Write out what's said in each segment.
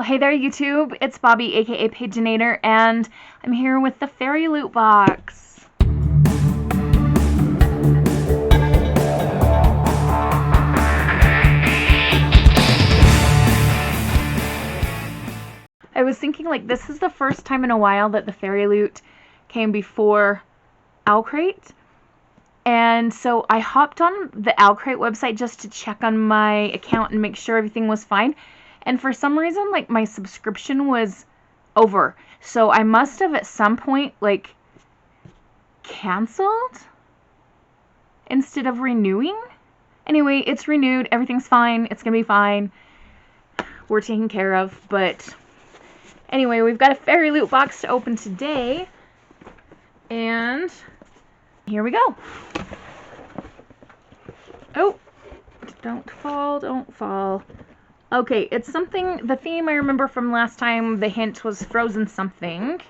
Well, hey there, YouTube. It's Bobi, aka Paginator, and I'm here with the Fairyloot box. I was thinking, like, this is the first time in a while that the Fairyloot came before Owlcrate. And so I hopped on the Owlcrate website just to check on my account and make sure everything was fine. And for some reason, like, my subscription was over. So I must have at some point, like, canceled instead of renewing. Anyway, it's renewed. Everything's fine. It's going to be fine. We're taken care of. But anyway, we've got a Fairyloot box to open today. And here we go. Oh, don't fall, don't fall. Okay, it's something, the theme I remember from last time, the hint was Frozen something.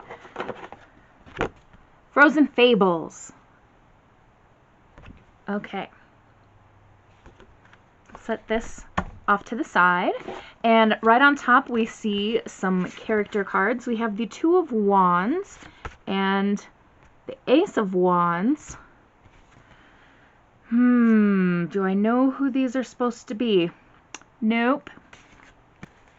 Frozen Fables. Okay. Set this off to the side. And right on top we see some character cards. We have the Two of Wands and the Ace of Wands. Do I know who these are supposed to be? Nope.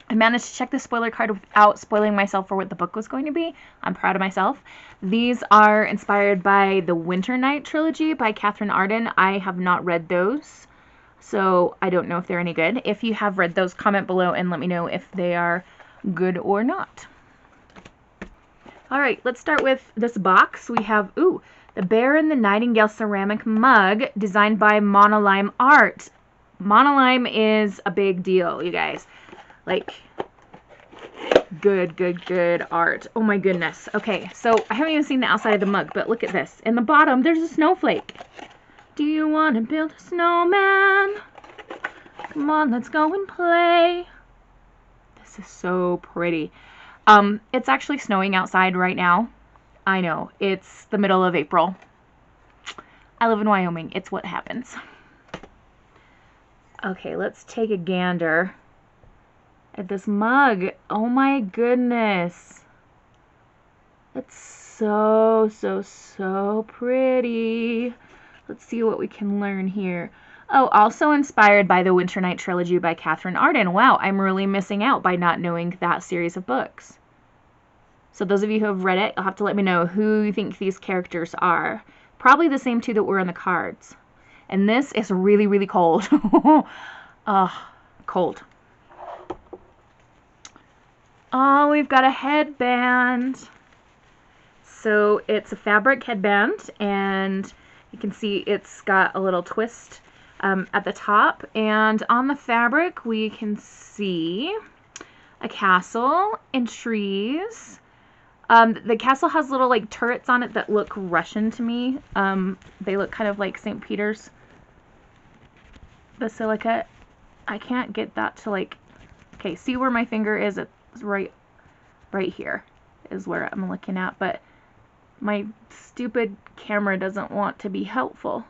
I managed to check the spoiler card without spoiling myself for what the book was going to be. I'm proud of myself. These are inspired by the Winter Night trilogy by Catherine Arden. I have not read those, so I don't know if they're any good. If you have read those, comment below and let me know if they are good or not. Alright, let's start with this box. We have, the Bear and the Nightingale ceramic mug designed by Monolime Art. Monolime is a big deal, you guys. Like, good art. Oh my goodness. Okay, so I haven't even seen the outside of the mug, but look at this. In the bottom, there's a snowflake. Do you want to build a snowman? Come on, let's go and play. This is so pretty. It's actually snowing outside right now. I know, it's the middle of April. I live in Wyoming. It's what happens. Okay, let's take a gander at this mug. Oh my goodness. It's so pretty. Let's see what we can learn here. Oh, also inspired by the Winter Night trilogy by Catherine Arden. Wow, I'm really missing out by not knowing that series of books. So those of you who have read it, you'll have to let me know who you think these characters are. Probably the same two that were in the cards. And this is really cold. Cold. Oh, we've got a headband. So it's a fabric headband, and you can see it's got a little twist at the top. And on the fabric, we can see a castle and trees. The castle has little like turrets on it that look Russian to me. They look kind of like St. Peter's Basilica. I can't get that to like, okay, see where my finger is? It's right here is where I'm looking at, but my stupid camera doesn't want to be helpful.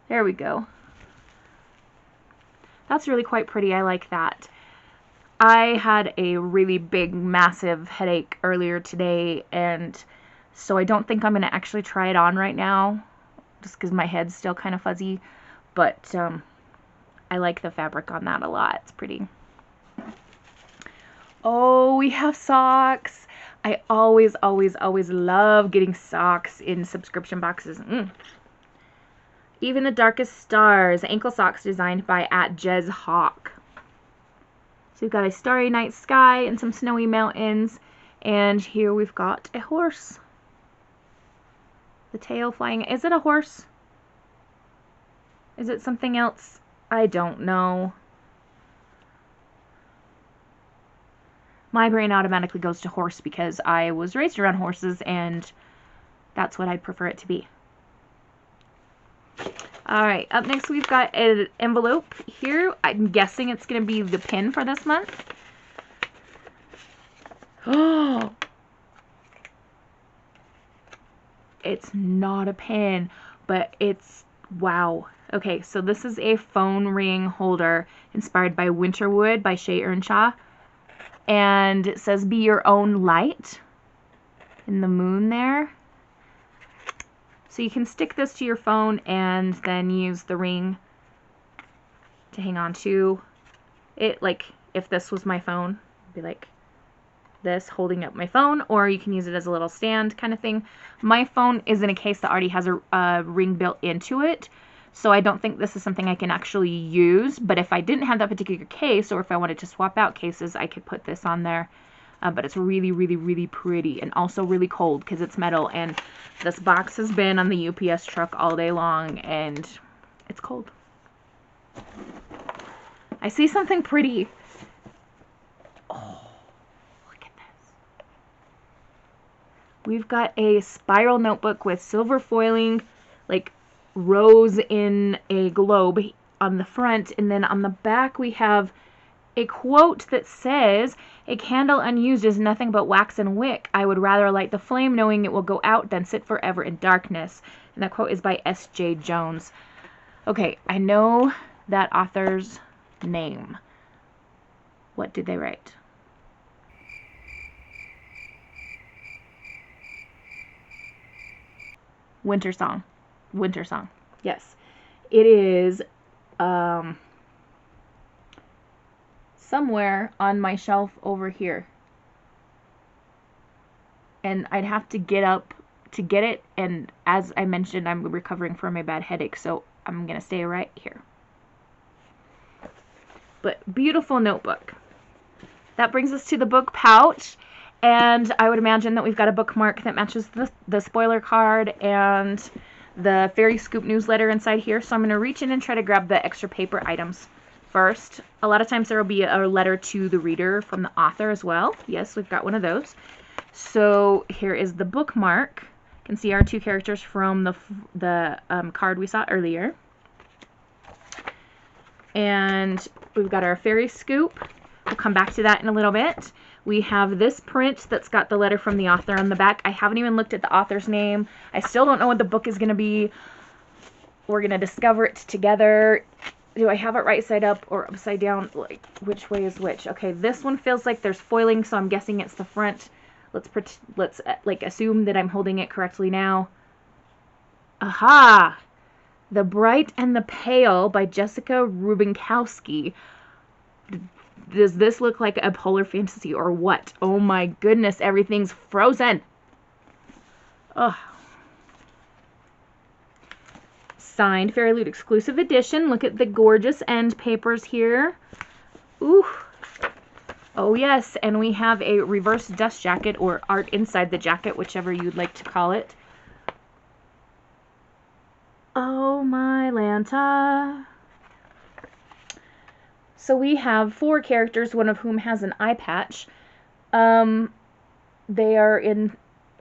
There we go. That's really quite pretty. I like that. I had a really big, massive headache earlier today, and so I don't think I'm going to actually try it on right now, just because my head's still kind of fuzzy, but I like the fabric on that a lot. It's pretty. Oh, we have socks. I always love getting socks in subscription boxes. Even the Darkest Stars, ankle socks designed by @JezHawk. So we've got a starry night sky and some snowy mountains. And here we've got a horse. The tail flying. Is it a horse? Is it something else? I don't know. My brain automatically goes to horse because I was raised around horses and that's what I'd prefer it to be. Alright, up next we've got an envelope here. I'm guessing it's going to be the pin for this month. Oh! It's not a pin, but it's, wow. Okay, so this is a phone ring holder inspired by Winterwood by Shea Earnshaw. And it says, be your own light in the moon there. So you can stick this to your phone and then use the ring to hang on to it. Like if this was my phone, it'd be like this holding up my phone, or you can use it as a little stand kind of thing. My phone is in a case that already has a ring built into it, so I don't think this is something I can actually use, but if I didn't have that particular case, or if I wanted to swap out cases, I could put this on there. But it's really, really, really pretty, and also really cold because it's metal, and this box has been on the UPS truck all day long, and it's cold. I see something pretty. Oh, look at this. We've got a spiral notebook with silver foiling, like rose in a globe on the front, and then on the back we have a quote that says, "A candle unused is nothing but wax and wick. I would rather light the flame knowing it will go out than sit forever in darkness." And that quote is by S.J. Jones. Okay, I know that author's name. What did they write? Winter Song. Winter Song. Yes. It is somewhere on my shelf over here. And I'd have to get up to get it, and as I mentioned, I'm recovering from a bad headache, so I'm going to stay right here. But beautiful notebook. That brings us to the book pouch, and I would imagine that we've got a bookmark that matches the spoiler card and the Fairy Scoop newsletter inside here, so I'm going to reach in and try to grab the extra paper items first. A lot of times there will be a letter to the reader from the author as well. Yes, we've got one of those. So here is the bookmark. You can see our two characters from the card we saw earlier. And we've got our Fairy Scoop. We'll come back to that in a little bit. We have this print that's got the letter from the author on the back. I haven't even looked at the author's name. I still don't know what the book is going to be. We're going to discover it together. Do I have it right side up or upside down? Like, which way is which? Okay, this one feels like there's foiling, so I'm guessing it's the front. Let's like assume that I'm holding it correctly now. Aha! The Bright and the Pale by Jessica Rubinkowski. Does this look like a polar fantasy or what? Oh my goodness, everything's frozen. Ugh. Signed Fairyloot exclusive edition. Look at the gorgeous end papers here. Ooh. Oh yes, and we have a reverse dust jacket, or art inside the jacket, whichever you'd like to call it. Oh my Lanta. So we have 4 characters, one of whom has an eye patch. They are in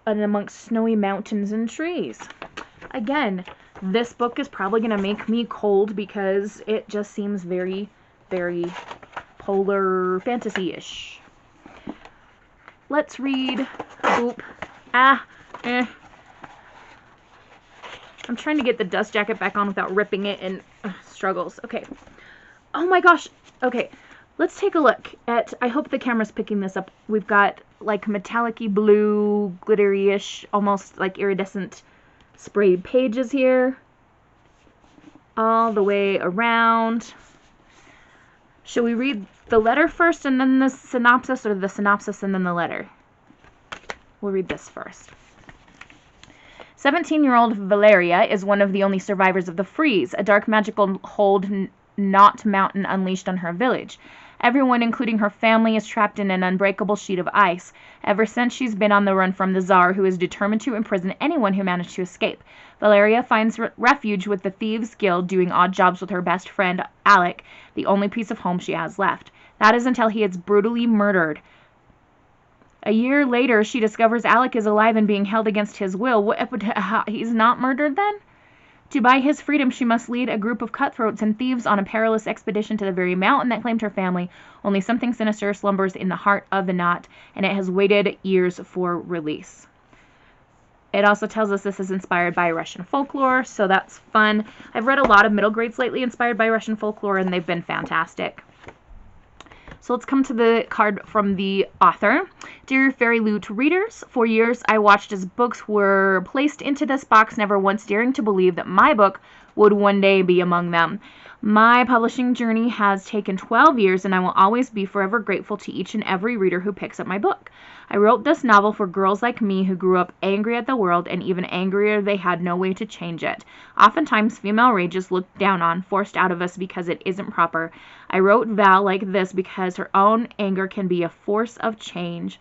amongst snowy mountains and trees. Again, this book is probably going to make me cold because it just seems very, very polar fantasy-ish. Let's read. Boop. I'm trying to get the dust jacket back on without ripping it, and struggles. Okay. Oh my gosh. Okay. Let's take a look at, I hope the camera's picking this up. We've got like metallic-y blue, glittery-ish, almost like iridescent sprayed pages here. All the way around. Shall we read the letter first and then the synopsis, or the synopsis and then the letter? We'll read this first. 17-year-old Valeria is one of the only survivors of the freeze, a dark magical hold not mountain unleashed on her village. Everyone, including her family, is trapped in an unbreakable sheet of ice. Ever since she's been on the run from the Tsar, who is determined to imprison anyone who managed to escape. Valeria finds refuge with the Thieves' Guild, doing odd jobs with her best friend, Alec, the only piece of home she has left. That is until he is brutally murdered. A year later, she discovers Alec is alive and being held against his will. He's not murdered then? To buy his freedom, she must lead a group of cutthroats and thieves on a perilous expedition to the very mountain that claimed her family. Only something sinister slumbers in the heart of the knot, and it has waited years for release. It also tells us this is inspired by Russian folklore, so that's fun. I've read a lot of middle grades lately inspired by Russian folklore, and they've been fantastic. So let's come to the card from the author. Dear Fairyloot readers, for years I watched as books were placed into this box, never once daring to believe that my book would one day be among them. My publishing journey has taken 12 years, and I will always be forever grateful to each and every reader who picks up my book. I wrote this novel for girls like me who grew up angry at the world, and even angrier they had no way to change it. Oftentimes, female rage is looked down on, forced out of us because it isn't proper. I wrote Val like this because her own anger can be a force of change.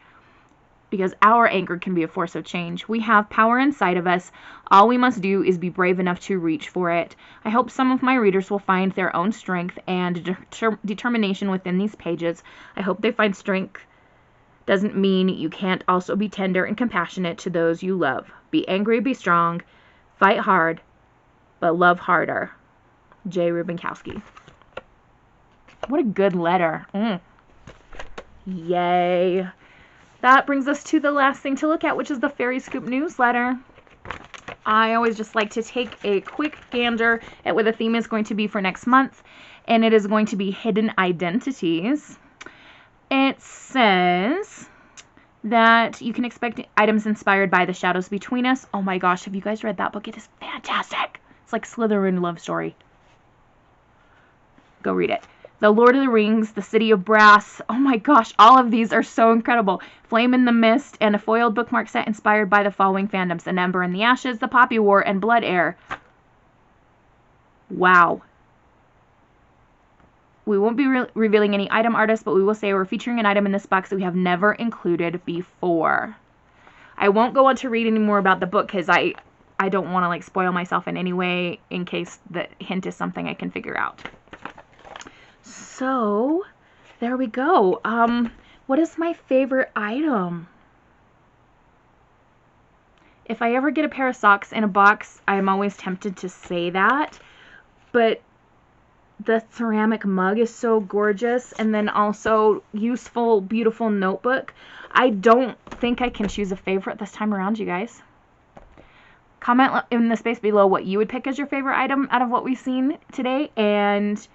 Because our anger can be a force of change. We have power inside of us. All we must do is be brave enough to reach for it. I hope some of my readers will find their own strength and determination within these pages. I hope they find strength doesn't mean you can't also be tender and compassionate to those you love. Be angry, be strong, fight hard, but love harder. J. Rubinkowski. What a good letter. Yay. That brings us to the last thing to look at, which is the Fairy Scoop newsletter. I always just like to take a quick gander at what the theme is going to be for next month, and it is going to be hidden identities. It says that you can expect items inspired by the shadows between us. Oh my gosh, have you guys read that book? It is fantastic. It's like Slytherin love story. Go read it. The Lord of the Rings, The City of Brass. Oh my gosh, all of these are so incredible. Flame in the Mist, and a foiled bookmark set inspired by the following fandoms: An Ember in the Ashes, The Poppy War, and Blood Heir. Wow. We won't be revealing any item artists, but we will say we're featuring an item in this box that we have never included before. I won't go on to read any more about the book because I don't want to like spoil myself in any way in case the hint is something I can figure out. So, there we go. What is my favorite item? If I ever get a pair of socks in a box, I'm always tempted to say that. But the ceramic mug is so gorgeous, and then also useful, beautiful notebook. I don't think I can choose a favorite this time around, you guys. Comment in the space below what you would pick as your favorite item out of what we've seen today, and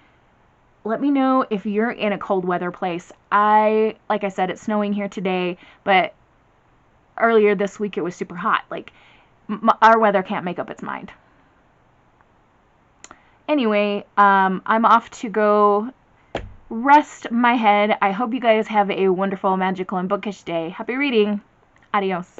let me know if you're in a cold weather place. Like I said, it's snowing here today, but earlier this week it was super hot. Like, our weather can't make up its mind. Anyway, I'm off to go rest my head. I hope you guys have a wonderful, magical, and bookish day. Happy reading. Adios.